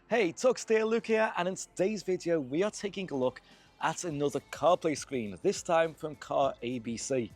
Hey, Tuxdale Luke here, and in today's video we are taking a look at another CarPlay screen, this time from CarABC.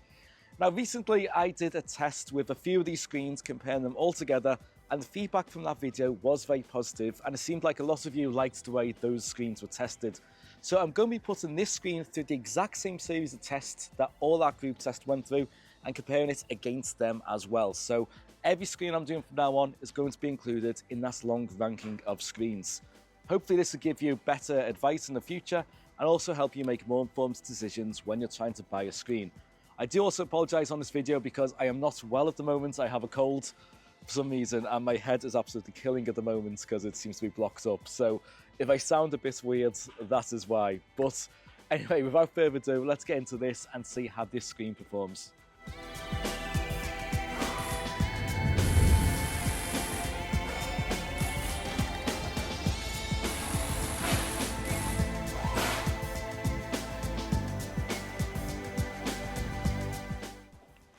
Now recently I did a test with a few of these screens, comparing them all together, and the feedback from that video was very positive, and it seemed like a lot of you liked the way those screens were tested. So I'm going to be putting this screen through the exact same series of tests that all our group test went through, and comparing it against them as well. So every screen I'm doing from now on is going to be included in that long ranking of screens. Hopefully this will give you better advice in the future and also help you make more informed decisions when you're trying to buy a screen. I do also apologise on this video because I am not well at the moment. I have a cold for some reason and my head is absolutely killing at the moment because it seems to be blocked up. So if I sound a bit weird, that is why. But anyway, without further ado, let's get into this and see how this screen performs.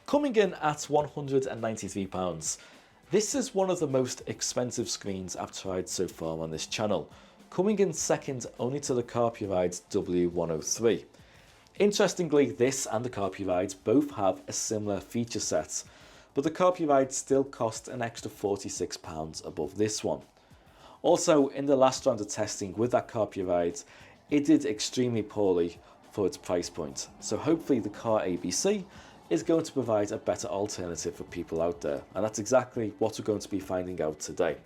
Coming in at £193, this is one of the most expensive screens I've tried so far on this channel, coming in second only to the CarPlay W103. Interestingly, this and the CarPlay both have a similar feature set, but the CarPlay still cost an extra £46 above this one. Also, in the last round of testing with that CarPlay, it did extremely poorly for its price point, so hopefully the CarABC is going to provide a better alternative for people out there, and that's exactly what we're going to be finding out today.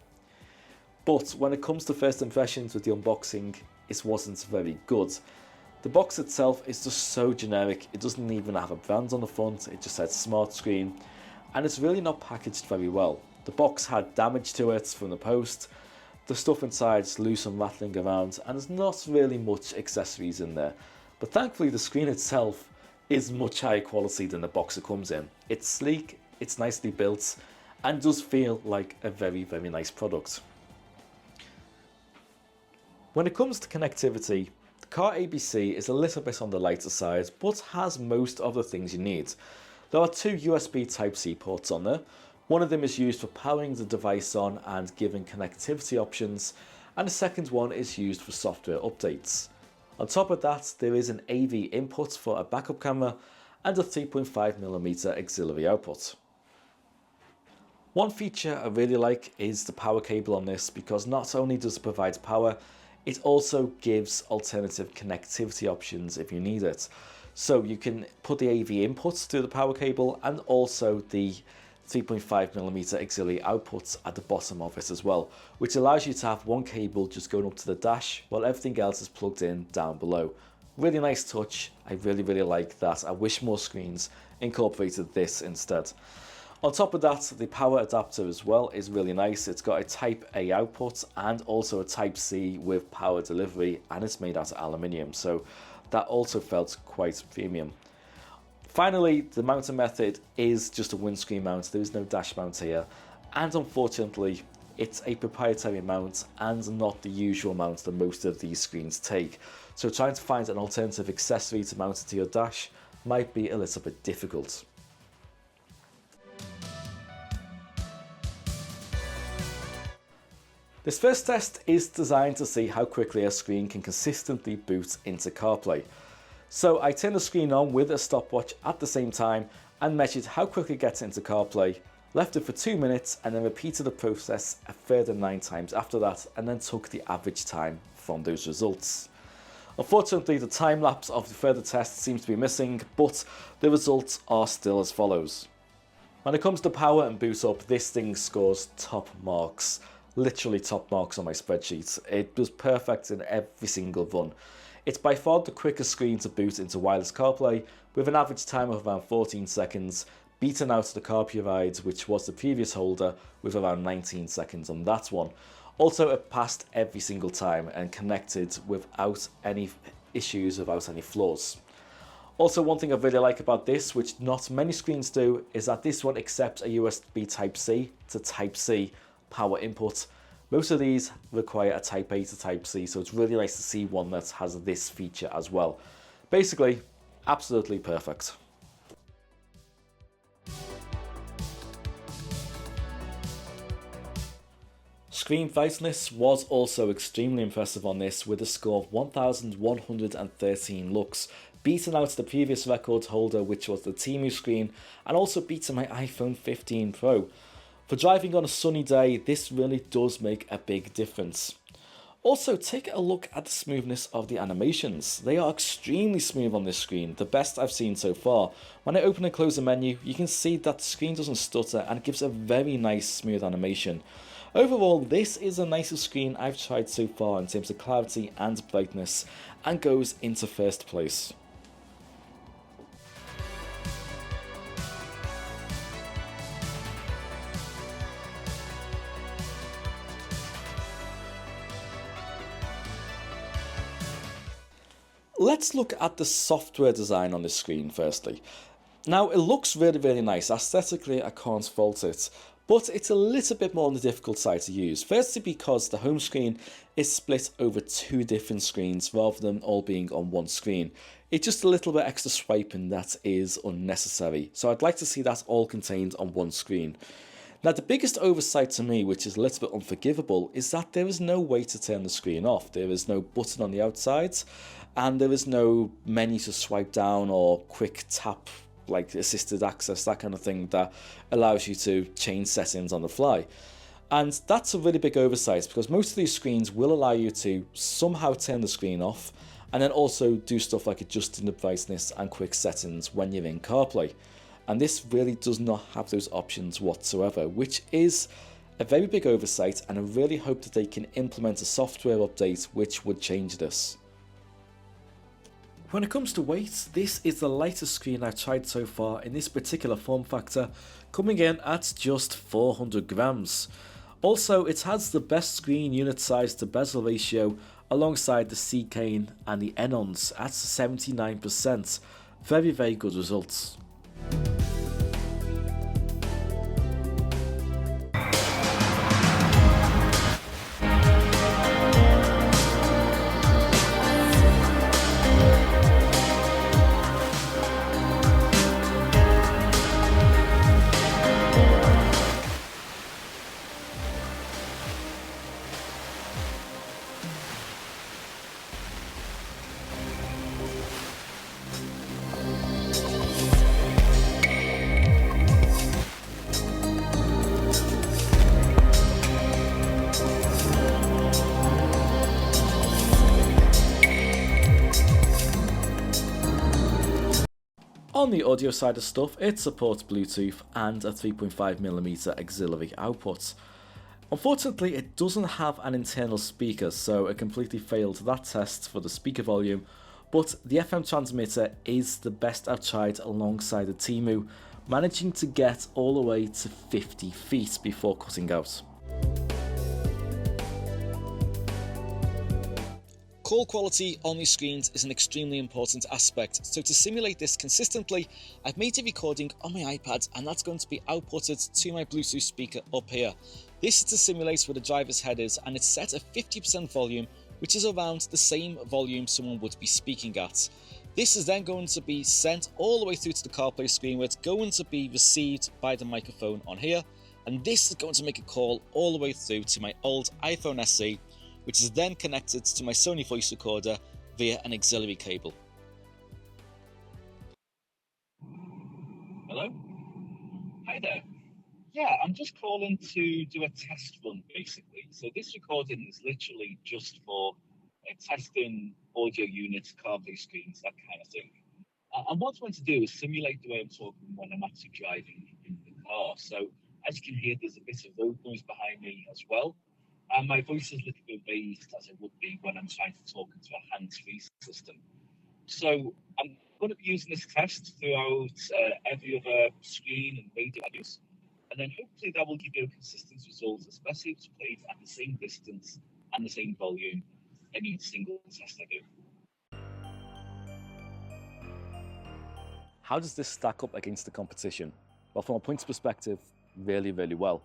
But when it comes to first impressions with the unboxing, it wasn't very good. The box itself is just so generic, it doesn't even have a brand on the front, it just says smart screen, and it's really not packaged very well. The box had damage to it from the post, the stuff inside is loose and rattling around, and there's not really much accessories in there. But thankfully the screen itself is much higher quality than the box it comes in. It's sleek, it's nicely built, and does feel like a very, very nice product. When it comes to connectivity, the CarABC is a little bit on the lighter side, but has most of the things you need. There are two USB Type-C ports on there. One of them is used for powering the device on and giving connectivity options, and the second one is used for software updates. On top of that, there is an AV input for a backup camera and a 3.5mm auxiliary output. One feature I really like is the power cable on this, because not only does it provide power, it also gives alternative connectivity options if you need it. So you can put the AV inputs through the power cable and also the 3.5mm auxiliary outputs at the bottom of it as well, which allows you to have one cable just going up to the dash while everything else is plugged in down below. Really nice touch, I really like that. I wish more screens incorporated this instead. On top of that, the power adapter as well is really nice. It's got a Type A output and also a Type C with power delivery, and it's made out of aluminium, so that also felt quite premium. Finally, the mounting method is just a windscreen mount. There is no dash mount here, and unfortunately it's a proprietary mount and not the usual mount that most of these screens take. So trying to find an alternative accessory to mount it to your dash might be a little bit difficult. This first test is designed to see how quickly a screen can consistently boot into CarPlay. So I turned the screen on with a stopwatch at the same time and measured how quickly it gets into CarPlay, left it for 2 minutes and then repeated the process a further 9 times after that, and then took the average time from those results. Unfortunately, the time lapse of the further test seems to be missing, but the results are still as follows. When it comes to power and boot up, this thing scores top marks, literally top marks on my spreadsheet. It was perfect in every single run. It's by far the quickest screen to boot into wireless CarPlay, with an average time of around 14 seconds, beaten out the CarPlay, which was the previous holder, with around 19 seconds on that one. Also, it passed every single time and connected without any issues, without any flaws. Also, one thing I really like about this, which not many screens do, is that this one accepts a USB Type-C to Type-C power input. Most of these require a Type A to Type C, so it's really nice to see one that has this feature as well. Basically, absolutely perfect. Screen brightness was also extremely impressive on this, with a score of 1113 lux, beating out the previous record holder, which was the Temu screen, and also beating my iPhone 15 Pro. For driving on a sunny day, this really does make a big difference. Also, take a look at the smoothness of the animations. They are extremely smooth on this screen, the best I've seen so far. When I open and close the menu, you can see that the screen doesn't stutter and it gives a very nice smooth animation. Overall, this is the nicest screen I've tried so far in terms of clarity and brightness, and goes into first place. Let's look at the software design on this screen firstly. Now, it looks really nice. Aesthetically, I can't fault it, but it's a little bit more on the difficult side to use. Firstly, because the home screen is split over two different screens rather than all being on one screen. It's just a little bit extra swiping that is unnecessary. So I'd like to see that all contained on one screen. Now, the biggest oversight to me, which is a little bit unforgivable, is that there is no way to turn the screen off. There is no button on the outside, and there is no menu to swipe down or quick tap, like assisted access, that kind of thing that allows you to change settings on the fly. And that's a really big oversight, because most of these screens will allow you to somehow turn the screen off, and then also do stuff like adjusting the brightness and quick settings when you're in CarPlay. And this really does not have those options whatsoever, which is a very big oversight, and I really hope that they can implement a software update which would change this. When it comes to weight, this is the lightest screen I've tried so far in this particular form factor, coming in at just 400 grams. Also, it has the best screen unit size to bezel ratio alongside the C-Cane and the Enons at 79%. Very good results. On the audio side of stuff, it supports Bluetooth and a 3.5mm auxiliary output. Unfortunately, it doesn't have an internal speaker, so it completely failed that test for the speaker volume, but the FM transmitter is the best I've tried alongside the Temu, managing to get all the way to 50 feet before cutting out. Call quality on these screens is an extremely important aspect, so to simulate this consistently, I've made a recording on my iPad, and that's going to be outputted to my Bluetooth speaker up here. This is to simulate where the driver's head is, and it's set at 50% volume, which is around the same volume someone would be speaking at. This is then going to be sent all the way through to the CarPlay screen, where it's going to be received by the microphone on here, and this is going to make a call all the way through to my old iPhone SE, which is then connected to my Sony voice recorder via an auxiliary cable. Hello? Hi there. Yeah, I'm just calling to do a test run, basically. So this recording is literally just for testing audio units, CarPlay screens, that kind of thing. And what I want to do is simulate the way I'm talking when I'm actually driving in the car. So as you can hear, there's a bit of road noise behind me as well. And my voice is a little bit raised, as it would be when I'm trying to talk into a hands-free system. So I'm going to be using this test throughout every other screen and radio I use. And then hopefully that will give you a consistent result, especially if it's played at the same distance and the same volume in each single test I do. How does this stack up against the competition? Well, from a points perspective, really well.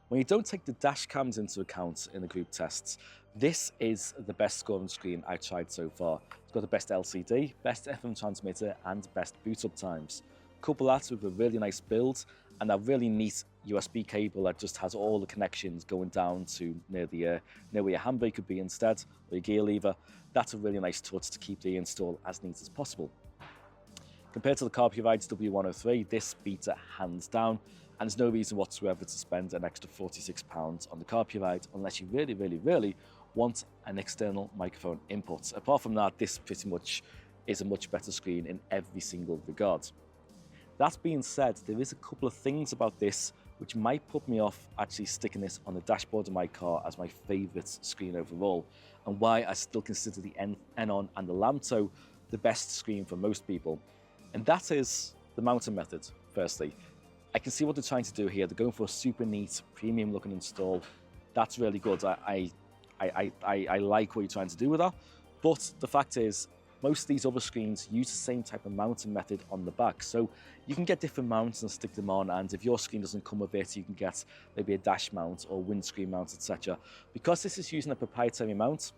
When you don't take the dash cams into account in the group tests, this is the best scoring screen I've tried so far. It's got the best LCD, best FM transmitter, and best boot up times. Couple that with a really nice build and a really neat USB cable that just has all the connections going down to near where your handbrake could be instead, or your gear lever. That's a really nice touch to keep the install as neat as possible. Compared to the CarPlay W103, this beats it hands down, and there's no reason whatsoever to spend an extra £46 on the CarPlay unless you really, really, really want an external microphone input. Apart from that, this pretty much is a much better screen in every single regard. That being said, there is a couple of things about this which might put me off actually sticking this on the dashboard of my car as my favourite screen overall, and why I still consider the Enon and the Lamto the best screen for most people. And that is the mounting method. Firstly, I can see what they're trying to do here. They're going for a super neat, premium looking install. That's really good. I like what you're trying to do with that. But the fact is, most of these other screens use the same type of mounting method on the back. So you can get different mounts and stick them on. And if your screen doesn't come with it, you can get maybe a dash mount or windscreen mount, etc. Because this is using a proprietary mount,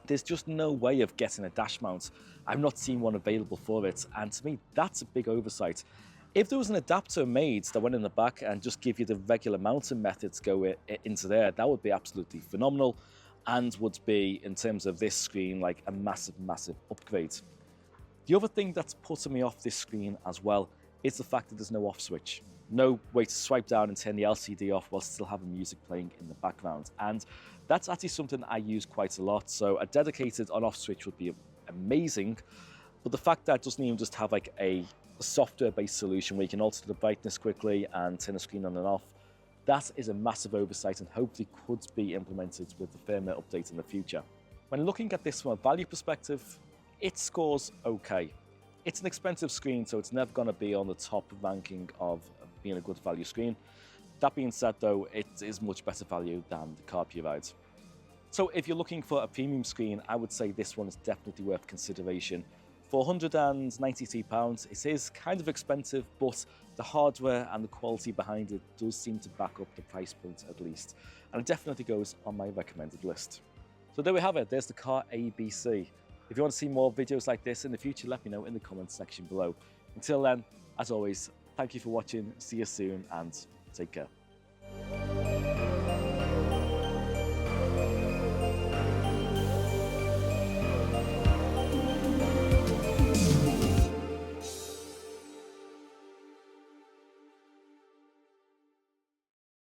there's just no way of getting a dash mount. I've not seen one available for it, and to me, that's a big oversight. If there was an adapter made that went in the back and just give you the regular mounting methods go into there, that would be absolutely phenomenal, and would be, in terms of this screen, like a massive, massive upgrade. The other thing that's putting me off this screen as well is the fact that there's no off switch. No way to swipe down and turn the LCD off while still having music playing in the background. And that's actually something I use quite a lot. So a dedicated on-off switch would be amazing. But the fact that it doesn't even just have like a software-based solution where you can alter the brightness quickly and turn the screen on and off, that is a massive oversight and hopefully could be implemented with the firmware update in the future. When looking at this from a value perspective, it scores okay. It's an expensive screen, so it's never going to be on the top ranking of being a good value screen. That being said though, it is much better value than the CarPlay. So if you're looking for a premium screen, I would say this one is definitely worth consideration. For £193, it is kind of expensive, but the hardware and the quality behind it does seem to back up the price point at least. And it definitely goes on my recommended list. So there we have it, there's the CarABC. If you want to see more videos like this in the future, let me know in the comments section below. Until then, as always, thank you for watching, see you soon, and take care.